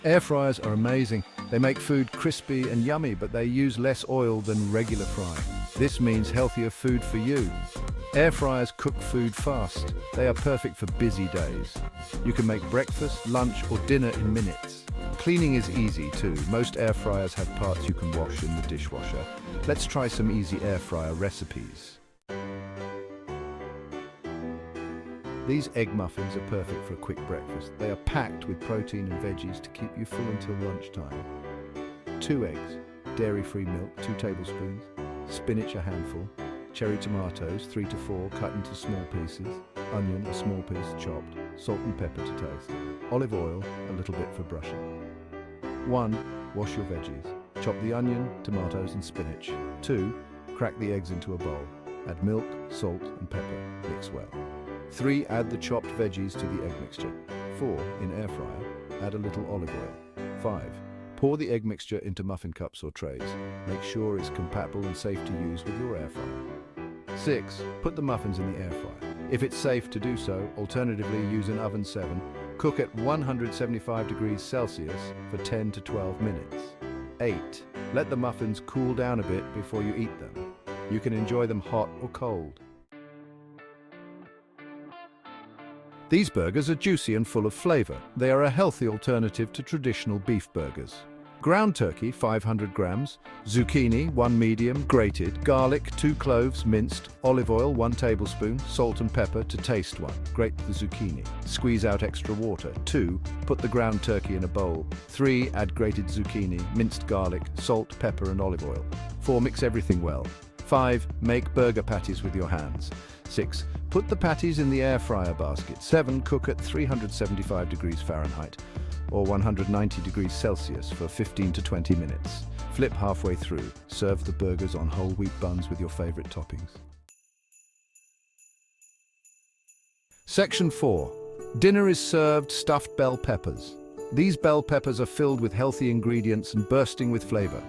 Air fryers are amazing. They make food crispy and yummy, but they use less oil than regular frying. This means healthier food for you. Air fryers cook food fast. They are perfect for busy days. You can make breakfast, lunch, or dinner in minutes. Cleaning is easy too. Most air fryers have parts you can wash in the dishwasher. Let's try some easy air fryer recipes. These egg muffins are perfect for a quick breakfast. They are packed with protein and veggies to keep you full until lunchtime. 2 eggs, dairy-free milk, 2 tablespoons, spinach a handful, cherry tomatoes, 3 to 4 cut into small pieces, onion a small piece chopped, salt and pepper to taste, olive oil a little bit for brushing. 1. Wash your veggies. Chop the onion, tomatoes and spinach. 2. Crack the eggs into a bowl. Add milk, salt and pepper. Mix well. 3. Add the chopped veggies to the egg mixture. 4. In air fryer, add a little olive oil. 5. Pour the egg mixture into muffin cups or trays. Make sure it's compatible and safe to use with your air fryer. 6. Put the muffins in the air fryer. If it's safe to do so, alternatively use an oven 7. Cook at 175 degrees Celsius for 10 to 12 minutes. 8. Let the muffins cool down a bit before you eat them. You can enjoy them hot or cold. These burgers are juicy and full of flavor. They are a healthy alternative to traditional beef burgers. Ground turkey, 500 grams, zucchini, 1 medium, grated, garlic, 2 cloves, minced, olive oil, 1 tablespoon, salt and pepper to taste 1. Grate the zucchini. Squeeze out extra water. 2. Put the ground turkey in a bowl. 3. Add grated zucchini, minced garlic, salt, pepper and olive oil. 4. Mix everything well. 5. Make burger patties with your hands. 6. Put the patties in the air fryer basket. 7. Cook at 375 degrees Fahrenheit or 190 degrees Celsius for 15 to 20 minutes. Flip halfway through. Serve the burgers on whole wheat buns with your favorite toppings. Section 4. Dinner is served stuffed bell peppers. These bell peppers are filled with healthy ingredients and bursting with flavor.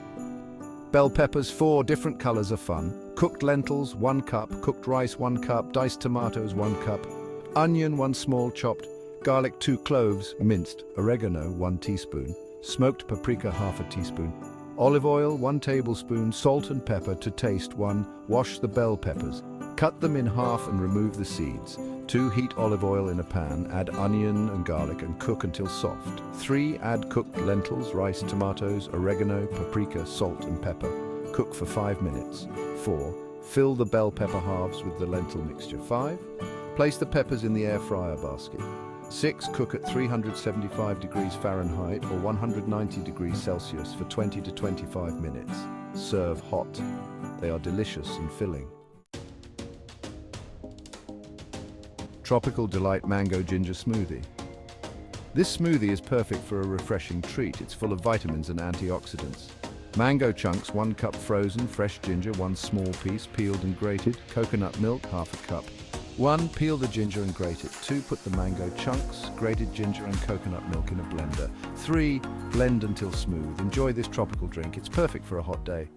Bell peppers, 4 different colors are fun. Cooked lentils, 1 cup. Cooked rice, 1 cup. Diced tomatoes, 1 cup. Onion, 1 small chopped. Garlic, 2 cloves, minced. Oregano, 1 teaspoon. Smoked paprika, ½ teaspoon. Olive oil, 1 tablespoon. Salt and pepper to taste 1. Wash the bell peppers. Cut them in half and remove the seeds. 2. Heat olive oil in a pan. Add onion and garlic and cook until soft. 3. Add cooked lentils, rice, tomatoes, oregano, paprika, salt and pepper. Cook for 5 minutes. 4. Fill the bell pepper halves with the lentil mixture. 5. Place the peppers in the air fryer basket. 6. Cook at 375 degrees Fahrenheit or 190 degrees Celsius for 20 to 25 minutes. Serve hot. They are delicious and filling. Tropical Delight Mango Ginger Smoothie. This smoothie is perfect for a refreshing treat. It's full of vitamins and antioxidants. Mango chunks, 1 cup frozen, fresh ginger, 1 small piece, peeled and grated, coconut milk, ½ cup. 1. Peel the ginger and grate it. 2. Put the mango chunks, grated ginger and coconut milk in a blender. 3. Blend until smooth. Enjoy this tropical drink. It's perfect for a hot day.